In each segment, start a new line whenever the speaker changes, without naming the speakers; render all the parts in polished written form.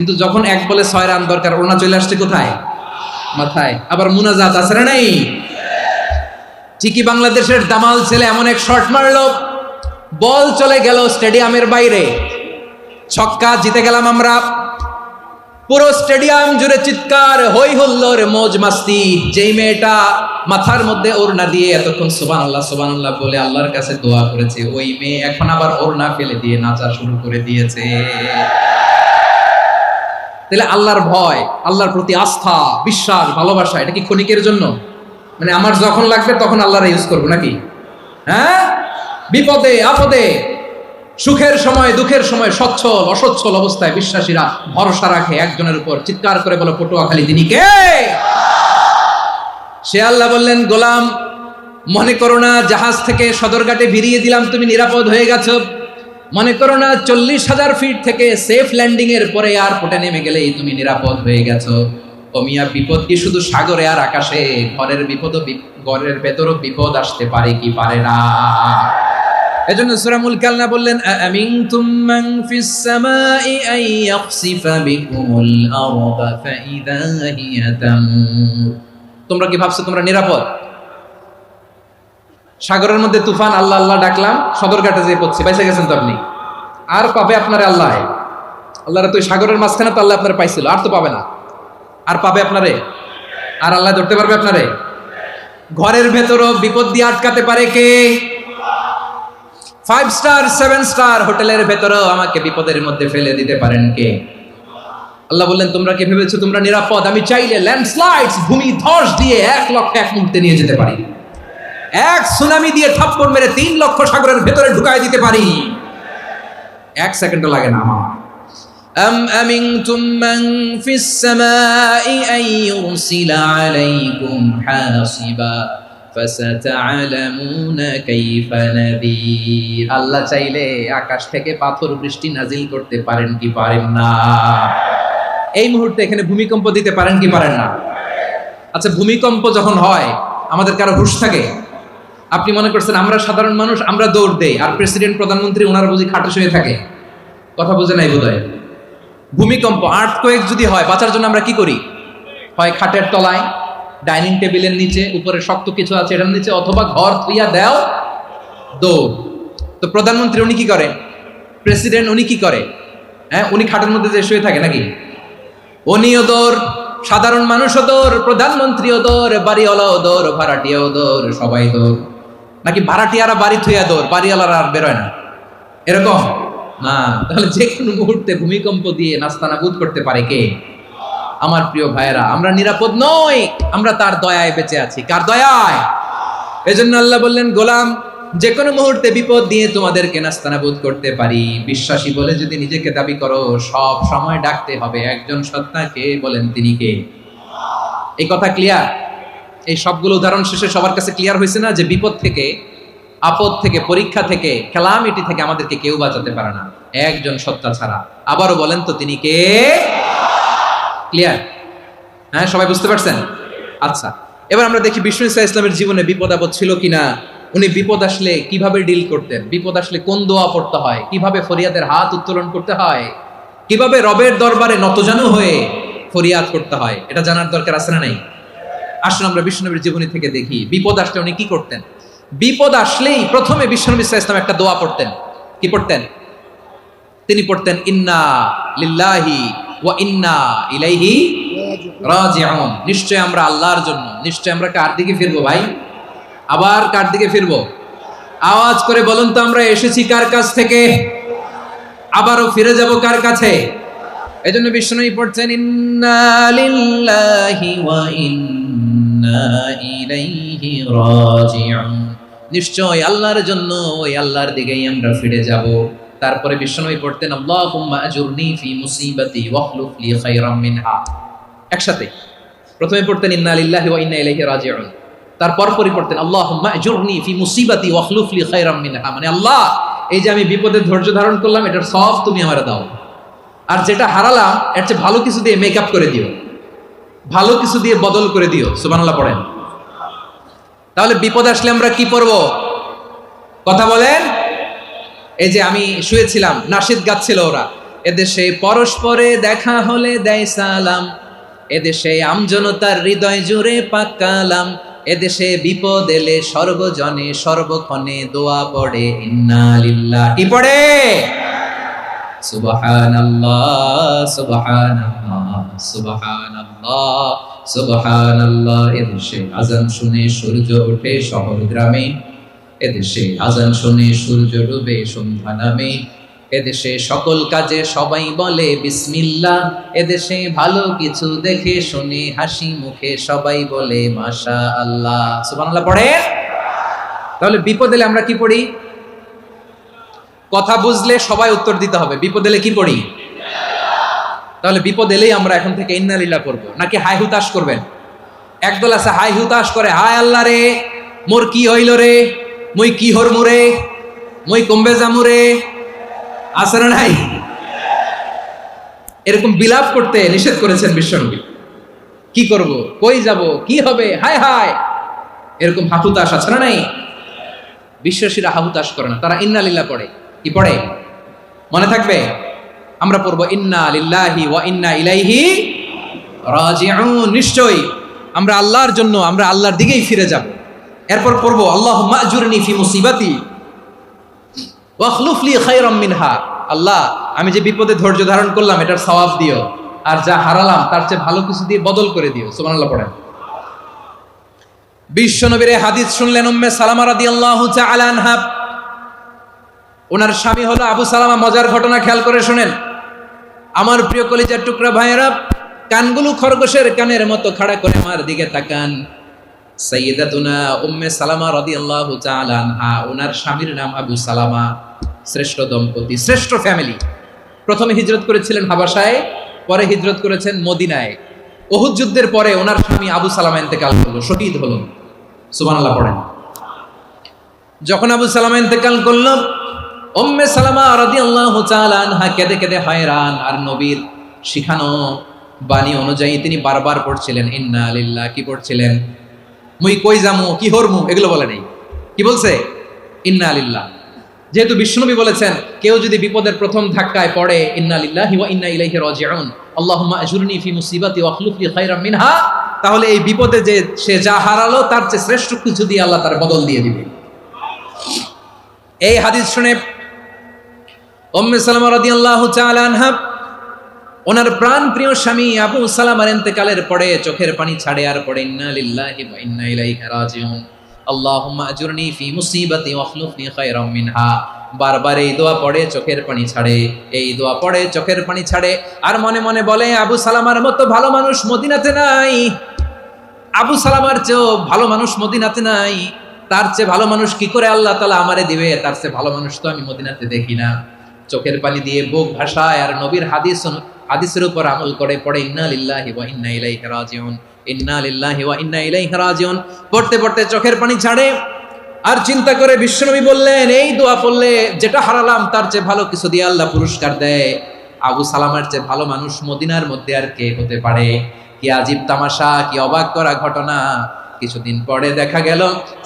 কিন্তু যখন এক বলে 6 রান দরকার, ওড়না চলে আসছে কোথায়? মাথায়। আবার মুনাজাত আছে না নাই? ঠিকই বাংলাদেশের দামাল ছেলে এমন এক শট মারলো, বল চলে গেল স্টেডিয়ামের বাইরে, ছক্কা, জিতে গেলাম আমরা। পুরো স্টেডিয়াম জুড়ে চিৎকার, হই হুল্লোড়, মৌজ মাস্তি। যেই মেয়েটা মাথার মধ্যে ওড়না দিয়ে এতক্ষণ সুবহানাল্লাহ সুবহানাল্লাহ বলে আল্লাহর কাছে দোয়া করেছে, ওই মেয়ে এখন আবার ওড়না ফেলে দিয়ে নাচা শুরু করে দিয়েছে। তাহলে আল্লাহর ভয়, আল্লাহর প্রতি আস্থা, বিশ্বাস, ভালোবাসা, এটা কি ক্ষণিকের জন্য? মানে আমার যখন লাগবে তখন আল্লাহর ইউজ করবো নাকি? হ্যাঁ, বিপদে আপদে, সুখের সময় দুঃখের সময়, সচ্ছল অসচ্ছল অবস্থায় বিশ্বাসীরা ভরসা রাখে একজনের উপর। চিৎকার করে বলো, পটুয়াখালী তিনি কে? সে আল্লাহ বললেন, গোলাম মনে করো না জাহাজ থেকে সদরঘাটে ভিড়িয়ে দিলাম, তুমি নিরাপদ হয়ে গেছো। মনে করো না 40,000 ফিট থেকে সেফ ল্যান্ডিং এর পরে এয়ারপোর্টে নেমে গেলেই তুমি নিরাপদ হয়ে গেছো। ও মিয়া, বিপদ কি শুধু সাগরে আর আকাশে? ঘরের বিপদও, ঘরের ভেতরও বিপদ আসতে পারে কি পারে না? এজন্য সূরা মুলক আল্লাহ বললেন, আমিনতুম মান ফিস সামাই আন ইয়াখসিফা বিকুমুল আরদা ফাইদা হিয়া তামুর। তোমরা কি ভাবছো তোমরা নিরাপদ? সাগরের মধ্যে তুফান, আল্লাহ আল্লাহ ডাকলাম, সদরঘাটে যেয়ে পড়ছি, বাইসে গেছেন তো আপনি। আর পাবে আপনারে আল্লাহ? আল্লাহরে তো সাগরের মাঝখানে তো আল্লাহ আপনারে পাইছিল, আর তো পাবে না। আর পাবে আপনারে? আর আল্লাহ ধরতে পারবে আপনারে? ঘরের ভেতরও বিপদ দিয়ে আটকাতে পারে কে? 5 স্টার 7 স্টার হোটেলের ভেতরেও আমাকে বিপদের মধ্যে ফেলে দিতে পারেন কে? আল্লাহ বললেন, তোমরা কি ভেবেছো তোমরা নিরাপদ? আমি চাইলে ল্যান্ডস্লাইডস, ভূমি ধস দিয়ে 1 লক্ষ এক মুহূর্তে নিয়ে যেতে পারি। এক সুনামি দিয়ে থাপ্পড় মেরে 3 লক্ষ সাগরের ভেতরে ঢুকায় দিতে পারি। 1 সেকেন্ডও লাগে না আমার। আম আমিনতুম মান ফিস সামাই আন ইউরসিলা আলাইকুম হাসিবা ফাসাতা'লামুনা কাইফা নাযীর। আল্লাহ চাইলে আকাশ থেকে পাথর বৃষ্টি নাজিল করতে পারেন কি পারেন না? এই মুহূর্তে এখানে ভূমিকম্প দিতে পারেন কি পারেন না? আচ্ছা, ভূমিকম্প যখন হয় আমাদের কারো হুঁশ থাকে? আপনি মনে করছেন আমরা সাধারণ মানুষ, আমরা দৌড় দেই, আর প্রেসিডেন্ট প্রধানমন্ত্রী ওনারা বুঝি খাটে শুয়ে থাকে? কথা বুঝে নাই বোধহয়। ভূমিকম্প, আর্থকোয়েক যদি হয়, বাঁচার জন্য আমরা কি করি? হয় খাটের তলায়, ডাইনিং টেবিলের নিচে, উপরে শক্ত কিছু আছে এটার নিচে, অথবা ঘর থুইয়া দেও দৌড়। তো প্রধানমন্ত্রী উনি কি করে? প্রেসিডেন্ট উনি কি করে? হ্যাঁ, উনি খাটের মধ্যে যে শুয়ে থাকে নাকি? উনিও দৌড়, সাধারণ মানুষও দৌড়, প্রধানমন্ত্রীও দৌড়, বাড়িওয়ালাও দৌড়, ভাড়াটিয়াও দৌড়, সবাই দৌড়। নাকি ভাড়াটিয়ারা বাড়ি থুইয়া দৌড়, বাড়িওয়ালারা আর বেরোয় না? এরকম না। তাহলে যে কোনো মুহূর্তে ভূমিকম্প দিয়ে নাস্তানাবুদ করতে পারে কে? আমার প্রিয় ভাইয়েরা, আমরা নিরাপদ নই, আমরা তার দয়ায় বেঁচে আছি। কার দয়ায়? এজন্য আল্লাহ বললেন, গোলাম যে কোনো মুহূর্তে বিপদ দিয়ে তোমাদেরকে নাস্তানাবুদ করতে পারি। বিশ্বাসী বলে যদি নিজেকে দাবি করো, সব সময় ডাকতে হবে একজন সত্তাকে। বলেন তিনি কে? এই কথা ক্লিয়ার? এই সবগুলো উদাহরণ শেষে সবার কাছে ক্লিয়ার হয়েছে না যে বিপদ থেকে, আপদ থেকে, পরীক্ষা থেকে, ক্যালামিটি থেকে আমাদেরকে কেউ বাঁচাতে পারে না একজন সত্তা ছাড়া। আবারও বলেন তো তিনি কে? ক্লিয়ার? হ্যাঁ, সবাই বুঝতে পারছেন? আচ্ছা, এবার আমরা দেখি বিষ্ণু ইসা ইসলামের জীবনে বিপদ আপদ ছিল কিনা। উনি বিপদ আসলে কিভাবে ডিল করতেন, বিপদ আসলে কোন দোয়া পড়তে হয়, কিভাবে ফরিয়াদের হাত উত্তোলন করতে হয়, কিভাবে রবের দরবারে নতজানু হয়ে ফরিয়াদ করতে হয়, এটা জানার দরকার আছে না নাই? আসুন আমরা বিষ্ণুনবীর জীবনী থেকে দেখি বিপদ আসলে উনি কি করতেন। বিপদ আসলেই প্রথমে বিষ্ণুনবী সাল্লাল্লাহু আলাইহি ওয়াসাল্লাম একটা দোয়া পড়তেন। কি পড়তেন? তিনি পড়তেন, ইন্না লিল্লাহি ওয়া ইন্না ইলাইহি রাজিউন। নিশ্চয় আমরা আল্লাহর জন্য, নিশ্চয় আমরা কার দিকে ফিরবো ভাই? আবার কার দিকে ফিরবো? আওয়াজ করে বলুন তো, আমরা এসেছি কার কাছ থেকে, আবারও ফিরে যাব কার কাছে? এজন্য বিষ্ণুই পড়ছেন, ইন্না লিল্লাহি ওয়া ইন্না ইলাইহি রাজিউন। নিশ্চয় আল্লাহর জন্য, ওই আল্লাহর দিকেই আমরা ফিরে যাব। তারপরে বিষ্ণুই পড়তেন, আল্লাহুম্মা আজুরনি ফি মুসিবাতি ওয়াখলুফ লি খায়রাম মিনহা। একসাথে প্রথমে পড়তেন ইন্না লিল্লাহি ওয়া ইন্না ইলাইহি রাজিউন, তারপর পড়তেন আল্লাহুম্মা আজুরনি ফি মুসিবাতি ওয়াখলুফ লি খায়রাম মিনহা। মানে আল্লাহ, এই যে আমি বিপদে ধৈর্য ধারণ করলাম, এটার সব তুমি আমারে দাও, আর যেটা হারালাম এর চেয়ে ভালো কিছু দিয়ে মেকআপ করে দিও, ভালো কিছু দিয়ে বদল করে দিও। সুবহানাল্লাহ পড়েন। তাহলে বিপদ আসলে আমরা কি পড়ব? কথা বলেন। এই যে আমি শুয়েছিলাম, নাশিদ গাচ্ছিল ওরা, এদেশে পরস্পরে দেখা হলে দেয় সালাম, এদেশে আমজনতার হৃদয় জুড়ে পাক কালাম, এদেশে বিপদ এলে সর্বজনে সর্বক্ষণে দোয়া পড়ে ইন্না লিল্লাহ। কি পড়ে? সুবহানাল্লাহ সুবহানাল্লাহ সুবহানাল্লাহ সুবহানাল্লাহ। এদেশে আজান শুনে সূর্য ওঠে শহর গ্রামে, এদেশে আজান শুনে সূর্য ডুবে সন্ধ্যা নামে, এদেশে সকল কাজে সবাই বলে বিসমিল্লাহ, এদেশে ভালো কিছু দেখে শুনে হাসি মুখে সবাই বলে মাশাআল্লাহ। সুবহানাল্লাহ পড়ে। তাহলে বিপদ এলে আমরা কি পড়ি? কথা বুঝলে সবাই উত্তর দিতে হবে। বিপদ এলে কি পড়ি? তাহলে বিপদ এলেই আমরা এখন থেকে ইন্না লিল্লাহ পড়বো, নাকি হাই হুতাশ করবেন? একদল আছে হাই হুতাশ করে, হায় আল্লাহ রে মোর কি হইল রে, মুই কি হরমু রে, মুই কমবে জামু রে, আছে না নাই? এরকম বিলাপ করতে নিষেধ করেছেন বিশ্বনবী। কি করব, কই যাব, কি হবে, হায় হায়, এরকম হাহুতাশ আছে না নাই? বিশ্বাসীরা হাহুতাশ করে না, তারা ইন্না লিল্লাহ পড়ে। কি পড়ে মনে থাকবে? আমরা পড়বো ইন্না লিল্লাহি ওয়া ইন্না ইলাইহি রাজিউন। নিশ্চয়ই আমরা আল্লাহর জন্য, আমরা আল্লাহর দিকেই ফিরে যাব। এরপর পড়বো আল্লাহুম্মা আজুরনি ফি মুসিবাতি ওয়া আখলুফ লি খায়রাম মিনহা। আল্লাহ, আমি যে বিপদে ধৈর্য ধারণ করলাম এটার সওয়াব দিও, আর যা হারালাম তার চেয়ে ভালো কিছু দিয়ে বদল করে দিও। সুবহানাল্লাহ পড়েন। বিশ্বনবীর হাদিস শুনলেন উম্মে সালামা রাদিয়াল্লাহু তাআলা আনহা। ওনার স্বামী হলো আবু সালামা। মজার ঘটনা খেয়াল করে শুনেন আমার প্রিয় কলিজার টুকরা ভাইয়েরা। কানগুলো খরগোশের কানের মতো খাড়া করে আমার দিকে তাকান। সাইয়্যিদাতুনা উম্মে সালামা রাদিয়াল্লাহু তাআলা আনহা, ওনার স্বামীর নাম আবু সালামা। শ্রেষ্ঠ দম্পতি, শ্রেষ্ঠ ফ্যামিলি। প্রথমে হিজরত করেছিলেন হাবাসায়, পরে হিজরত করেছেন মদিনায়। উহুদ যুদ্ধের পরে ওনার স্বামী আবু সালামা ইন্তেকাল করলো, শহীদ হলো। সুবহানাল্লাহ পড়েন। যখন আবু সালামা ইন্তেকাল করলো, উম্মে সালামা রাদিয়াল্লাহু তাআলা আনহা কেঁদে কেঁদে হয়রান। আর নবীর শিখানো বাণী অনুযায়ী তিনি বারবার পড়ছিলেন ইন্না লিল্লাহ। কি পড়ছিলেন? মুই কই যামু, কি হরমু, এগুলো বলে নেই। কি বলছে? ইন্না লিল্লাহ। যেহেতু বিশ্বনবী বলেছেন কেউ যদি বিপদের প্রথম ধাক্কায় পড়ে ইন্না লিল্লাহি ওয়া ইন্না ইলাইহি রাজিউন, আল্লাহুম্মা আজুরনি ফি মুসিবাতি ওয়া আখলুফ লি খায়রাম মিনহা, তাহলে এই বিপদে যে সে যা হারালো তার চেয়ে শ্রেষ্ঠ কিছু দিয়ে আল্লাহ তার বদল দিয়ে দিবে। এই হাদিস শুনে উম্মে সালামা রাদিয়াল্লাহু তাআলা আনহা ওনার প্রাণ প্রিয় স্বামী আবু সালামার ইন্তেকালের পরে চোখের পানি ছাড়ে আর পড়ে ইন্না লিল্লাহি ওয়া ইন্না ইলাইহি রাজিউন, আল্লাহুম্মা আজুরনি ফি মুসিবাতি ওয়া আখলুফ লি খায়রাম মিনহা। বারবার এই দোয়া পড়ে চোখের পানি ছাড়ে, এই দোয়া পড়ে চোখের পানি ছাড়ে। আর মনে মনে বলে আবু সালামার মতো ভালো মানুষ মদিনাতে নাই, আবু সালামার চেয়েও ভালো মানুষ মদিনাতে নাই। তার চেয়ে ভালো মানুষ কি করে আল্লাহ তাআলা আমারে দিবে? তার চেয়ে ভালো মানুষ তো আমি মদিনাতে দেখি না। চোখের পানি দিয়ে বুক ভাসায় আর নবীর হাদিসের উপর আমল করে পড়ে ইন্না লিল্লাহি ওয়া ইন্না ইলাইহি রাজিউন, ইন্না লিল্লাহি ওয়া ইন্না ইলাইহি রাজিউন। পড়তে পড়তে চোখের পানি ছাড়ে আর চিন্তা করে বিশ্বনবী বললেন এই দোয়া পড়লে যেটা হারালাম তার চেয়ে ভালো কিছু দিয়ে আল্লাহ পুরস্কার দেয়। আবু সালামার চেয়ে ভালো মানুষ মদিনার মধ্যে আর কে হতে পারে? কি আজীব তামাশা, কি অবাক করা ঘটনা। কিছুদিন পরে দেখা গেল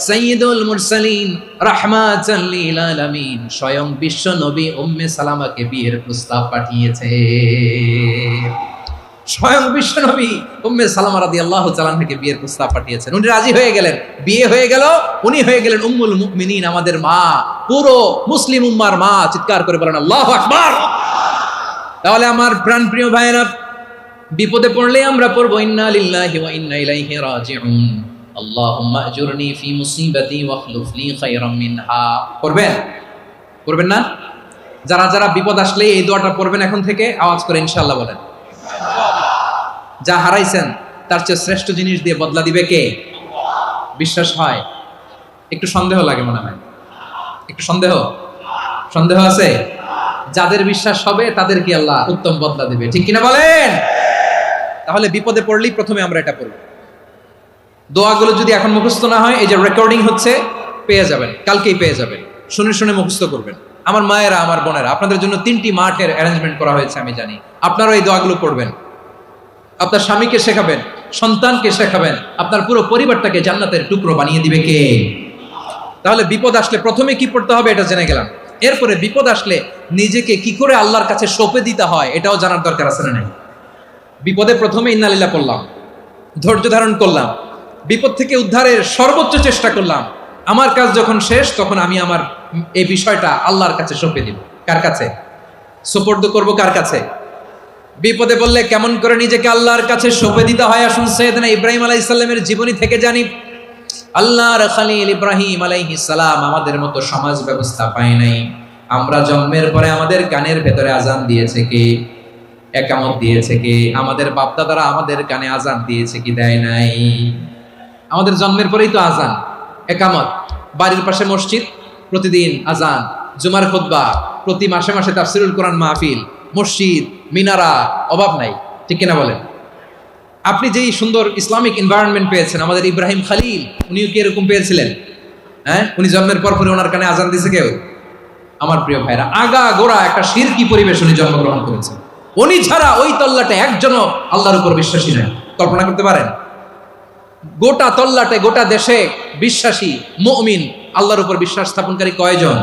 সাইয়্যিদুল মুরসালিন রাহমাতাল লিল আলামিন স্বয়ং বিশ্ব নবী উম্মে সালামাকে বিয়ের প্রস্তাব পাঠিয়েছে। স্বয়ং বিশ্ব নবী উম্মে সালামা রাদিয়াল্লাহু তাআলা আনহাকে বিয়ের প্রস্তাব পাঠিয়েছেন। উনি রাজি হয়ে গেলেন, বিয়ে হয়ে গেল। উনি হয়ে গেলেন উম্মুল মুমিনিন, আমাদের মা, পুরো মুসলিম উম্মার মা। চিৎকার করে বলেন আল্লাহু আকবার। তাহলে আমার প্রাণপ্রিয় ভাইয়েরা, বিপদে পড়লে আমরা পড়বো ইন্না লিল্লাহি ওয়া ইন্না ইলাইহি রাজিউন, আল্লাহুম্মা আজুরনি ফি মুসিবাতি ওয়া আখলুফ লি খায়রাম মিনহা। করবেন? করবেন না? যারা যারা বিপদ আসলে এই দোয়াটা পড়বেন এখন থেকে আওয়াজ করে ইনশাআল্লাহ বলেন। যা হারাইছেন তার চেয়ে শ্রেষ্ঠ জিনিস দিয়ে বদলা দিবে কে? বিশ্বাস হয়? একটু সন্দেহ লাগে মনে হয়, একটু সন্দেহ আছে? যাদের বিশ্বাস হবে তাদের কি আল্লাহ উত্তম বদলা দিবে, ঠিক কিনা বলেন? তাহলে বিপদে পড়লেই প্রথমে আমরা এটা পড়ব। দোয়াগুলো যদি এখন মুখস্থ না হয়, এই যে রেকর্ডিং হচ্ছে পেয়ে যাবেন, কালকেই পেয়ে যাবেন। শুনে শুনে মুখস্থ করবেন। আমার মায়েরা, আমার বোনেরা, আপনাদের জন্য 3টি মাঠের অ্যারেঞ্জমেন্ট করা হয়েছে, আমি জানি। আপনারাও এই দোয়াগুলো পড়বেন, আপনার স্বামীকে শেখাবেন, সন্তানকে শেখাবেন, আপনার পুরো পরিবারটাকে জান্নাতের টুকরো বানিয়ে দিবে কে? তাহলে বিপদ আসলে প্রথমে কি পড়তে হবে এটা জেনে গেলাম। এরপরে বিপদ আসলে নিজেকে কি করে আল্লাহর কাছে সঁপে দিতে হয় এটাও জানার দরকার আছে না নাই? বিপদে প্রথমে ইন্নালিল্লাহ পড়লাম, ধৈর্য ধারণ করলাম, বিপদ থেকে উদ্ধারের সর্বোচ্চ চেষ্টা করলাম। আমার কাজ যখন শেষ তখন আমি আমার এই বিষয়টা আল্লাহর কাছে সঁপে দিব। কার কাছে সুপর্দ করব? কার কাছে? বিপদে বললে কেমন করে নিজেকে আল্লাহর কাছে সঁপে দিতে হয় আসুন সাইয়েদনা ইব্রাহিম আলাইহিস সালামের জীবনী থেকে জানি। আল্লাহর খলিল ইব্রাহিম আলাইহিস সালাম আমাদের মতো সমাজ ব্যবস্থা পায় নাই। আমরা জন্মের পরে আমাদের কানের ভেতরে আজান দিয়েছে কে? একামত দিয়েছে কে? আমাদের বাপদাদারা আমাদের কানে আজান দিয়েছে কি দেয় নাই? আমাদের জন্মের পরেই তো আজান, একামত, বাড়ির পাশে মসজিদ, প্রতিদিন আজান, জুমার খুতবা, প্রতি মাসে মাসে তাফসিরুল কোরআন মাহফিল, মসজিদ, মিনারা, অভাব নাই। ঠিক কিনা বলেন? আপনি যেই সুন্দর ইসলামিক এনভায়রনমেন্ট পেয়েছেন, আমাদের ইব্রাহিম খলিল উনিও কি এরকম পেয়েছিলেন? হ্যাঁ, উনি জন্মের পর পরে ওনার কানে আজান দিয়েছে কেউ? আমার প্রিয় ভাইরা, আগা গোড়া একটা শিরকি পরিবেশ উনি জন্মগ্রহণ করেছেন। উনি ছাড়া ওই তল্লাটে একজনও আল্লাহর উপর বিশ্বাসী নয়। কল্পনা করতে পারেন? গোটা তল্লাটে, গোটা দেশে বিশ্বাসী মুমিন, আল্লাহর উপর বিশ্বাস স্থাপনকারী কয়জন?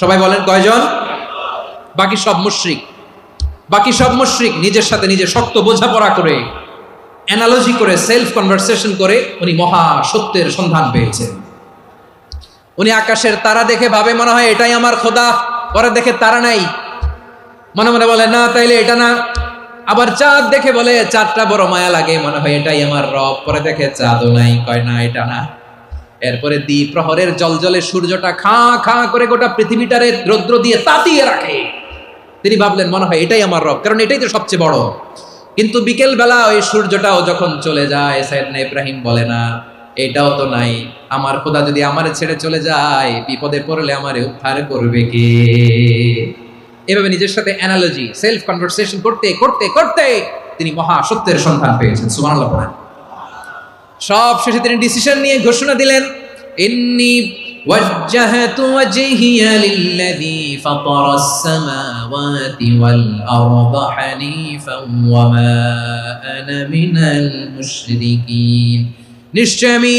সবাই বলেন কয়জন? বাকি সব মুশরিক। বাকি সব মুশরিক নিজের সাথে নিজে শক্ত বোঝাপড়া করে, অ্যানালজি করে, সেলফ কনভারসেশন করে উনি মহা সত্যের সন্ধান পেয়েছেন। উনি আকাশের তারা দেখে ভাবে মনে হয় এটাই আমার খোদা, পরে দেখে তারা নাই, মনে মনে বলে না তাইলে এটা না। আবার চাঁদ দেখে বলে চাঁদটা বড় মায়া লাগে, মনে হয় এটাই আমার রব, পরে দেখে চাঁদও নাই, কয় না এটা না। এরপরে দ্বীপ প্রহরের জলজলে সূর্যটা খা খা করে গোটা পৃথিবীটারে রৌদ্র দিয়ে তাতিয়ে রাখে। তিনি ভাবলেন মনে হয় এটাই আমার রব, কারণ এটাই তো সবচেয়ে বড়। কিন্তু বিকেল বেলা ওই সূর্যটাও যখন চলে যায়, সাইয়েদনা ইব্রাহিম বলে না এটাও তো নাই, আমার খোদা যদি আমারে ছেড়ে চলে যায়, বিপদে পড়লে আমারে উদ্ধার করবে কে? এভাবে নিজের সাথে অ্যানালজি, সেলফ কনভারসেশন করতে করতে করতে তিনি মহা সত্যের সন্ধান পেয়েছেন। সুবহানাল্লাহ পড়েন। সব শেষে তিনি ডিসিশন নিয়ে ঘোষণা দিলেন, ইন্নী ওয়াজ্জাহতু ওয়াজহিয়া লিল্লাযী ফাতারাস সামাওয়াতি ওয়াল আরদা হানিফান ওয়া মা আনা মিনাল মুশরিকিন। নিশ্চয় আমি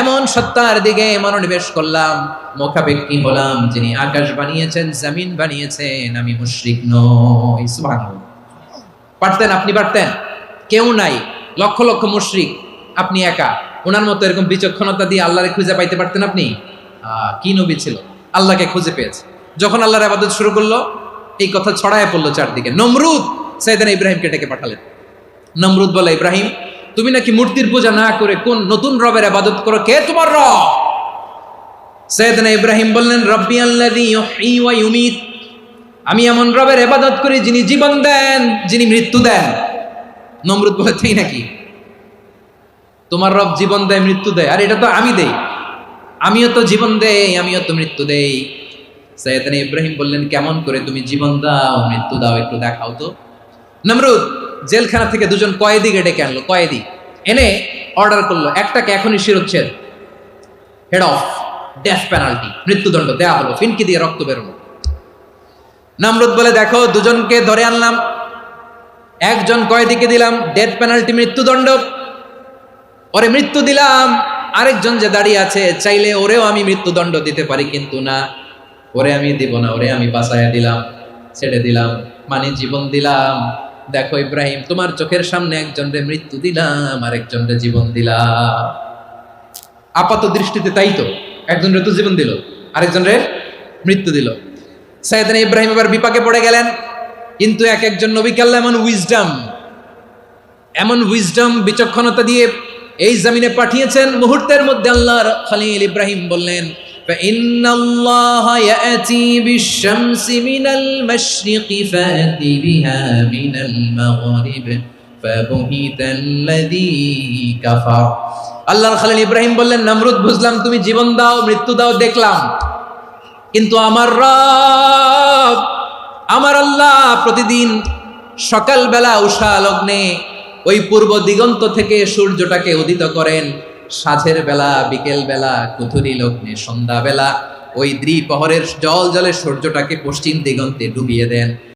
এমন সত্তার দিকে মনোনিবেশ করলাম, মুখাপেক্ষী হলাম, যিনি আকাশ বানিয়েছেন, জমিন বানিয়েছেন, আমি মুশরিক নই। সুবহানাল্লাহ। পারতেন? আপনি পারতেন? কেউ নাই, লক্ষ লক্ষ মুশরিক, আপনি একা। ওনার মতো এরকম বিচক্ষণতা দিয়ে আল্লাহরে খুঁজে পাইতে পারতেন আপনি? কি নবী ছিল, আল্লাহকে খুঁজে পেয়েছে। যখন আল্লাহর ইবাদত শুরু করলো, এই কথা ছড়ায় পড়লো চারদিকে। নমরুদ সাইয়েদনা ইব্রাহিমকে ডেকে পাঠালেন। নমরুদ বলে, ইব্রাহিম তুমি নাকি মূর্তির পূজা না করে কোন নতুন রবের ইবাদত করো, কে তোমার রব? সাইয়েদনা ইব্রাহিম বললেন, রব্বি আল্লাযী ইউহয়ী ওয়া ইউমীত, আমি এমন রবের ইবাদত করি যিনি জীবন দেন, যিনি মৃত্যু দেন। নমরুদ বলে, তাই নাকি? তোমার রব জীবন দেয়, মৃত্যু দেয়, আর এটা তো আমি দেই, আমিও তো জীবন দেই, আমিও তো মৃত্যু দেই। সাইয়েদনা ইব্রাহিম বললেন, কেমন করে তুমি জীবন দাও, মৃত্যু দাও, একটু দেখাও তো। নমরুদ জেলখানা থেকে দুজন কয়েদিকে ডেকে আনলো, কয়েদি এনে অর্ডার করলো, একটাকে এখনই শিরোচ্ছেদ, হেড অফ, ডেথ পেনাল্টি, মৃত্যুদণ্ড দেয়া হলো, ফিনকি দিয়ে রক্ত বেরোলো। নমরুদ বলে, দেখো দুজনকে ধরে আনলাম, একজন কয়েদিকে দিলাম ডেথ পেনাল্টি, মৃত্যুদণ্ড, ওরে মৃত্যু দিলাম। আরেকজন যে দাঁড়িয়ে আছে, চাইলে ওরেও আমি মৃত্যুদণ্ড দিতে পারি, কিন্তু না, ওরে আমি দিব না, ওরে আমি বাঁচাইয়া দিলাম, ছেড়ে দিলাম, মানে জীবন দিলাম। দেখো ইব্রাহিম, তোমার চোখের সামনে একজনরে মৃত্যু দিলাম, আরেকজনরে জীবন দিলাম। আপাত দৃষ্টিতে তাই তো, একজনরে তো জীবন দিল, আরেকজনরে মৃত্যু দিল। সাইয়েদনা ইব্রাহিম এবার বিপাকে পড়ে গেলেন। কিন্তু এক একজন নবীকে আল্লাহ এমন উইজডম, বিচক্ষণতা দিয়ে এই জমিনে পাঠিয়েছেন। মুহূর্তের মধ্যে আল্লাহর খলিল ইব্রাহিম বললেন, ফাইন্নাল্লাহা ইয়াতি বিশ-শামসি মিনাল মাশরিকি ফাতি বিহা মিনাল মাগরিব ফাবুহিতাল্লাযী কাফার। আল্লাহর খলিল ইব্রাহিম বললেন, নমরুদ বুঝলাম তুমি জীবন দাও, মৃত্যু দাও, দেখলাম, কিন্তু আমার রব, আমার আল্লাহ প্রতিদিন সকালবেলা উষা লগ্নে ওই পূর্ব দিগন্ত থেকে সূর্যটাকে উদিত করেন, সাঁঝের বেলা, বিকেল বেলা, কুথুরি লগ্নে, সন্ধ্যা বেলা ওই দ্বিপ্রহরের জল জলে সূর্যটাকে পশ্চিম দিগন্তে ডুবিয়ে দেন।